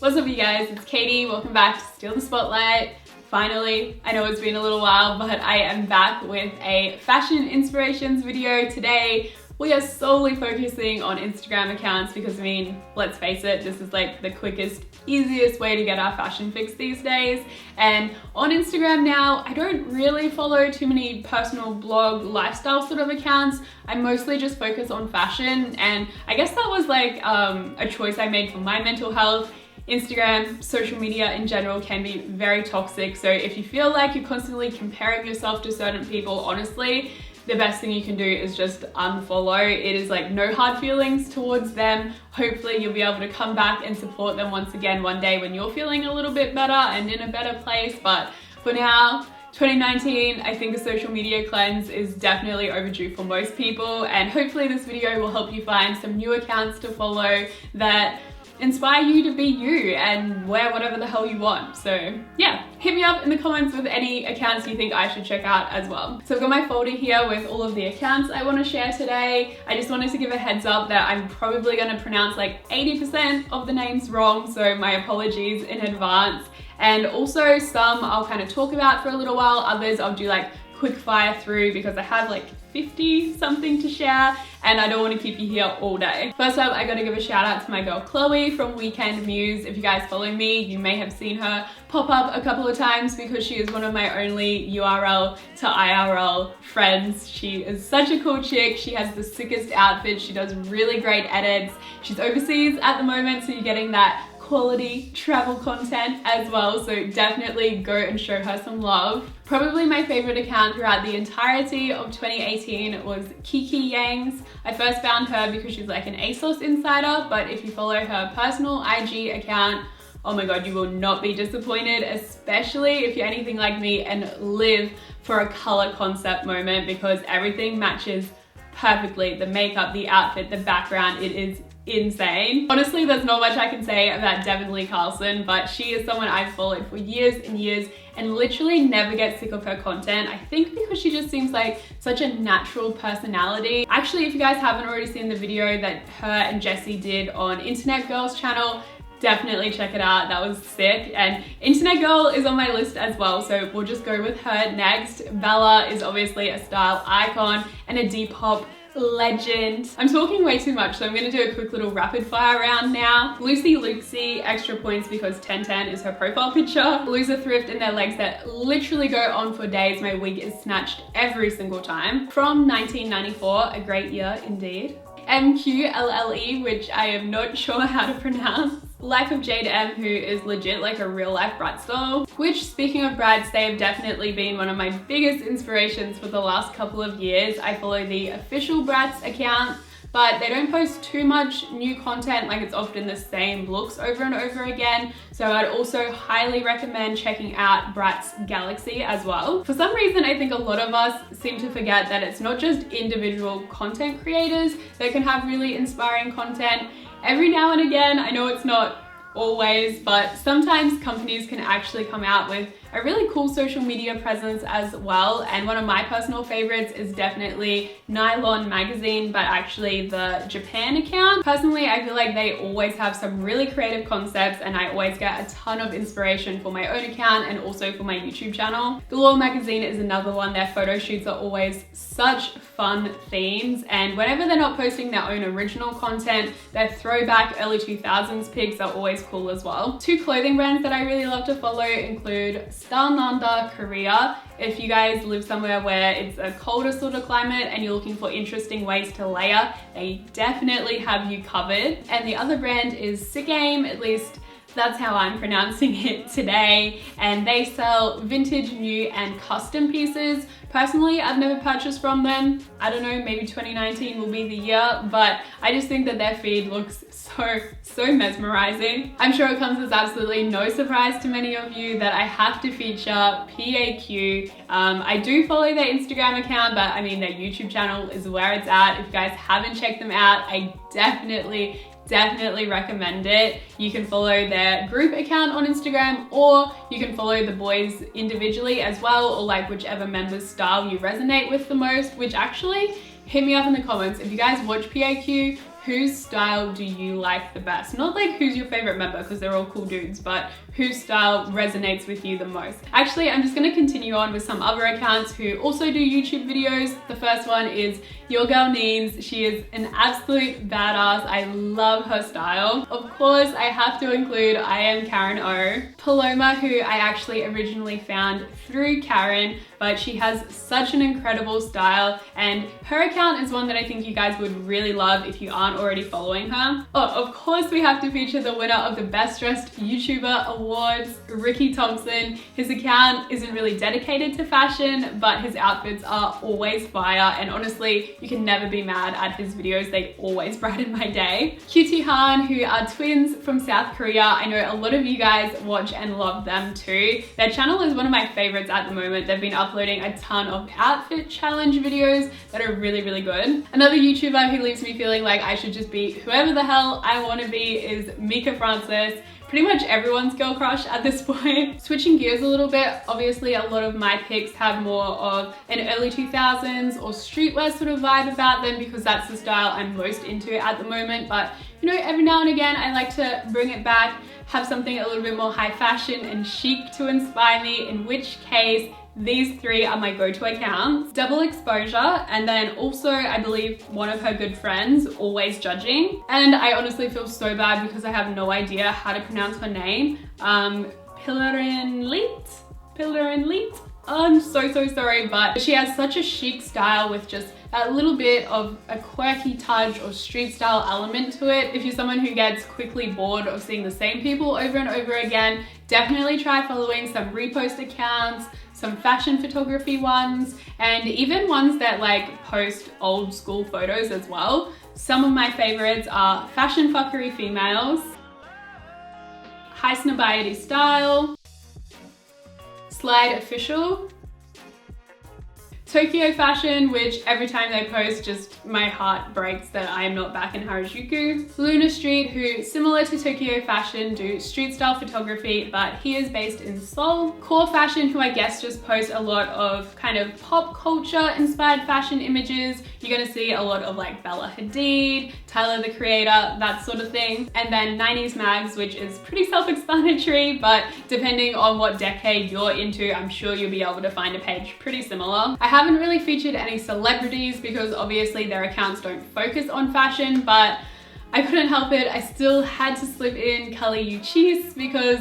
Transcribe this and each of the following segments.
What's up you guys, it's Katie, welcome back to Steal the Spotlight. Finally, I know it's been a little while, but I am back with a fashion inspirations video today. We are solely focusing on Instagram accounts because, I mean, let's face it, this is like the quickest, easiest way to get our fashion fix these days. And on Instagram now, I don't really follow too many personal blog lifestyle sort of accounts. I mostly just focus on fashion, and I guess that was like a choice I made for my mental health. Instagram, social media in general can be very toxic, so if you feel like you're constantly comparing yourself to certain people, honestly, the best thing you can do is just unfollow. It is like no hard feelings towards them. Hopefully you'll be able to come back and support them once again one day when you're feeling a little bit better and in a better place. But for now, 2019, I think a social media cleanse is definitely overdue for most people, and hopefully this video will help you find some new accounts to follow that inspire you to be you and wear whatever the hell you want. So yeah, hit me up in the comments with any accounts you think I should check out as well. So I've got my folder here with all of the accounts I want to share today. I just wanted to give a heads up that I'm probably going to pronounce like 80% of the names wrong, so my apologies in advance. And also some I'll kind of talk about for a little while, others I'll do like quick fire through because I have like 50 something to share and I don't want to keep you here all day. First up, I gotta give a shout out to my girl Chloe from Weekend Muse. If you guys follow me, you may have seen her pop up a couple of times because she is one of my only URL to IRL friends. She is such a cool chick. She has the sickest outfits. She does really great edits. She's overseas at the moment, so you're getting that quality travel content as well, so definitely go and show her some love. Probably my favorite account throughout the entirety of 2018 was Kiki Yangs. I first found her because she's like an ASOS insider, but if you follow her personal IG account, oh my god, you will not be disappointed, especially if you're anything like me and live for a color concept moment, because everything matches perfectly. The makeup, the outfit, the background, it is insane. Honestly, there's not much I can say about Devon Lee Carlson, but she is someone I've followed for years and years and literally never get sick of her content. I think because she just seems like such a natural personality. Actually, if you guys haven't already seen the video that her and Jessie did on Internet Girl's channel, definitely check it out. That was sick. And Internet Girl is on my list as well, so we'll just go with her next. Bella is obviously a style icon and a Depop legend. I'm talking way too much, so I'm gonna do a quick little rapid fire round now. Lucy Luxie, extra points because 1010 is her profile picture. Loser Thrift and their legs that literally go on for days. My wig is snatched every single time. From 1994, a great year indeed. MQLLE, which I am not sure how to pronounce. Life of Jade M, who is legit like a real life Bratz doll. Which, speaking of Bratz, they have definitely been one of my biggest inspirations for the last couple of years. I follow the official Bratz account, but they don't post too much new content, like it's often the same looks over and over again. So I'd also highly recommend checking out Bratz Galaxy as well. For some reason, I think a lot of us seem to forget that it's not just individual content creators that can have really inspiring content. Every now and again, I know it's not always, but sometimes companies can actually come out with a really cool social media presence as well. And one of my personal favorites is definitely Nylon Magazine, but actually the Japan account. Personally, I feel like they always have some really creative concepts and I always get a ton of inspiration for my own account and also for my YouTube channel. Galore Magazine is another one. Their photo shoots are always such fun themes, and whenever they're not posting their own original content, their throwback early 2000s pics are always cool as well. Two clothing brands that I really love to follow include Nanda Korea. If you guys live somewhere where it's a colder sort of climate and you're looking for interesting ways to layer, they definitely have you covered. And the other brand is Sigame, at least that's how I'm pronouncing it today, and they sell vintage, new and custom pieces. Personally, I've never purchased from them. I don't know, maybe 2019 will be the year, but I just think that their feed looks so mesmerizing. I'm sure it comes as absolutely no surprise to many of you that I have to feature PAQ. I do follow their Instagram account, but I mean their YouTube channel is where it's at. If you guys haven't checked them out, I definitely recommend it. You can follow their group account on Instagram, or you can follow the boys individually as well, or like whichever member's style you resonate with the most, which actually hit me up in the comments. If you guys watch PAQ, whose style do you like the best? Not like who's your favorite member, because they're all cool dudes, but whose style resonates with you the most. Actually, I'm just gonna continue on with some other accounts who also do YouTube videos. The first one is Your Girl Neens. She is an absolute badass. I love her style. Of course, I have to include I Am Karen O. Paloma, who I actually originally found through Karen, but she has such an incredible style, and her account is one that I think you guys would really love if you aren't already following her. Oh, of course we have to feature the winner of the Best Dressed YouTuber Awards, Ricky Thompson. His account isn't really dedicated to fashion, but his outfits are always fire, and honestly, you can never be mad at his videos. They always brighten my day. Cutie Han, who are twins from South Korea. I know a lot of you guys watch and love them too. Their channel is one of my favorites at the moment. They've been uploading a ton of outfit challenge videos that are really, really good. Another YouTuber who leaves me feeling like I should just be whoever the hell I want to be is Mika Francis. Pretty much everyone's girl crush at this point. Switching gears a little bit, obviously a lot of my picks have more of an early 2000s or streetwear sort of vibe about them, because that's the style I'm most into at the moment. But you know, every now and again I like to bring it back, have something a little bit more high fashion and chic to inspire me, in which case these three are my go-to accounts. Double Exposure, and then also I believe one of her good friends, Always Judging. And I honestly feel so bad because I have no idea how to pronounce her name. Pillarenleet? I'm so sorry, but she has such a chic style with just that little bit of a quirky touch or street style element to it. If you're someone who gets quickly bored of seeing the same people over and over again, definitely try following some repost accounts, some fashion photography ones, and even ones that like post old school photos as well. Some of my favorites are Fashion Fuckery Females, High Snobiety Style, Slide Official, Tokyo Fashion, which every time they post, just my heart breaks that I am not back in Harajuku. Luna Street, who similar to Tokyo Fashion do street style photography, but he is based in Seoul. Core Fashion, who I guess just post a lot of kind of pop culture inspired fashion images. You're gonna see a lot of like Bella Hadid, Tyler the Creator, that sort of thing. And then 90s Mags, which is pretty self-explanatory, but depending on what decade you're into, I'm sure you'll be able to find a page pretty similar. I haven't really featured any celebrities because obviously their accounts don't focus on fashion, but I couldn't help it. I still had to slip in Kali Uchis because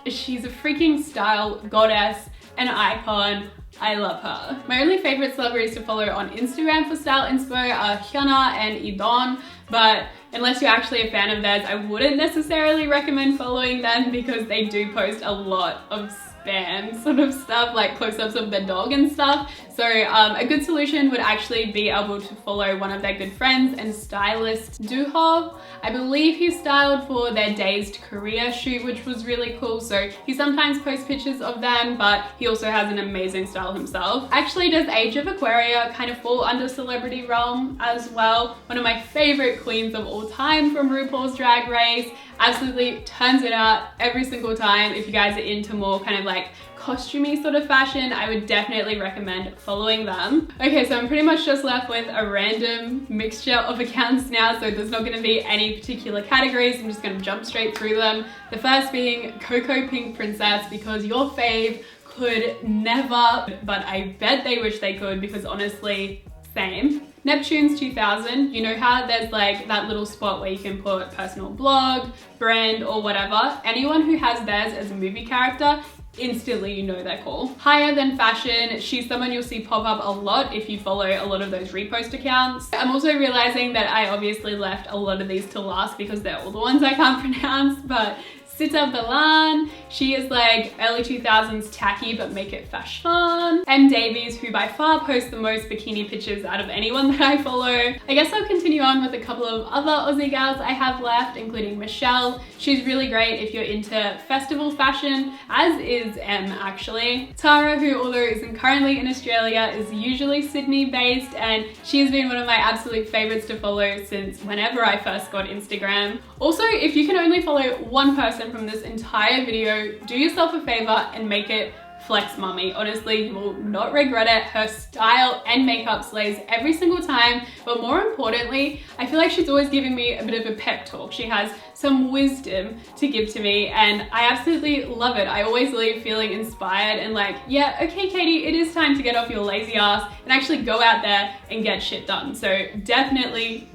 she's a freaking style goddess, an icon. I love her. My only favorite celebrities to follow on Instagram for style inspo are Hyuna and Idon, but unless you're actually a fan of theirs, I wouldn't necessarily recommend following them because they do post a lot of spam sort of stuff, like close-ups of their dog and stuff. So a good solution would actually be able to follow one of their good friends and stylist, Duho. I believe he styled for their Dazed Korea shoot, which was really cool. So he sometimes posts pictures of them, but he also has an amazing style himself. Actually, does Age of Aquaria kind of fall under celebrity realm as well? One of my favorite queens of all time from RuPaul's Drag Race. Absolutely turns it out every single time. If you guys are into more kind of like costumey sort of fashion, I would definitely recommend following them. Okay, so I'm pretty much just left with a random mixture of accounts now, so there's not going to be any particular categories. I'm just going to jump straight through them. The first being Coco Pink Princess, because your fave could never, but I bet they wish they could, because honestly, same. Neptune's 2000, you know how there's like that little spot where you can put personal blog, brand, or whatever. Anyone who has theirs as a movie character, instantly you know they're cool. Higher Than Fashion, she's someone you'll see pop up a lot if you follow a lot of those repost accounts. I'm also realizing that I obviously left a lot of these to last because they're all the ones I can't pronounce, but Sita Balan, she is like early 2000s tacky but make it fashion. M Davies, who by far posts the most bikini pictures out of anyone that I follow. I guess I'll continue on with a couple of other Aussie gals I have left, including Michelle. She's really great if you're into festival fashion, as is M actually. Tara, who although isn't currently in Australia, is usually Sydney based, and she has been one of my absolute favorites to follow since whenever I first got Instagram. Also, if you can only follow one person from this entire video, do yourself a favor and make it flex mummy. Honestly, you will not regret it. Her style and makeup slays every single time, but more importantly, I feel like she's always giving me a bit of a pep talk. She has some wisdom to give to me, and I absolutely love it. I always leave feeling inspired and like, yeah, okay, Katie, it is time to get off your lazy ass and actually go out there and get shit done. So definitely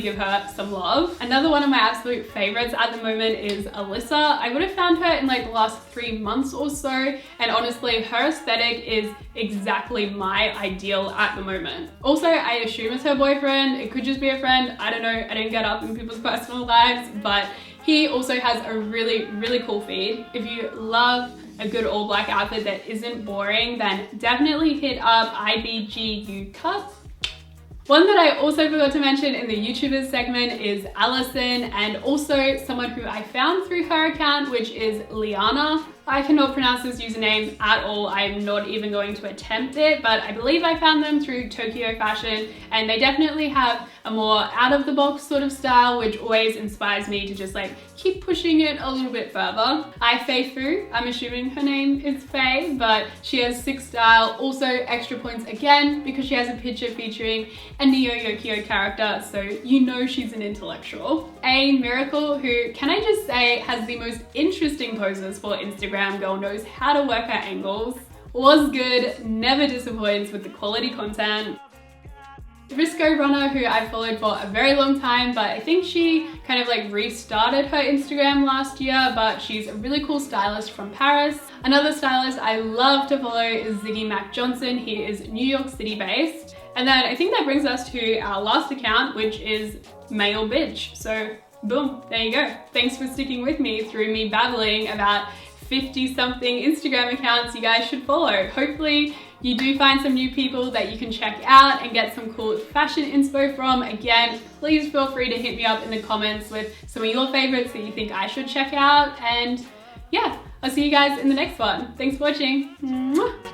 give her some love. Another one of my absolute favorites at the moment is Alyssa. I would have found her in like the last 3 months or so, and honestly, her aesthetic is exactly my ideal at the moment. Also, I assume it's her boyfriend. It could just be a friend. I don't know. I didn't get up in people's personal lives, but he also has a really cool feed. If you love a good all black outfit that isn't boring, then definitely hit up IBGU Cut. One that I also forgot to mention in the YouTubers segment is Allison, and also someone who I found through her account, which is Liana. I cannot pronounce this username at all. I'm not even going to attempt it, but I believe I found them through Tokyo Fashion, and they definitely have a more out of the box sort of style, which always inspires me to just like keep pushing it a little bit further. Faye Fu, I'm assuming her name is Faye, but she has sick style. Also extra points again because she has a picture featuring a Neo Yokio character, so you know she's an intellectual. A Miracle, who, can I just say, has the most interesting poses for Instagram. Girl knows how to work her angles. Was good, never disappoints with the quality content. Risco Runner, who I've followed for a very long time, but I think she kind of like restarted her Instagram last year, but she's a really cool stylist from Paris. Another stylist I love to follow is Ziggy Mac Johnson. He is New York City based. And then I think that brings us to our last account, which is Male Bitch. So boom, there you go. Thanks for sticking with me through me babbling about 50 something Instagram accounts you guys should follow. Hopefully you do find some new people that you can check out and get some cool fashion inspo from. Again, please feel free to hit me up in the comments with some of your favorites that you think I should check out. And yeah, I'll see you guys in the next one. Thanks for watching. Mwah!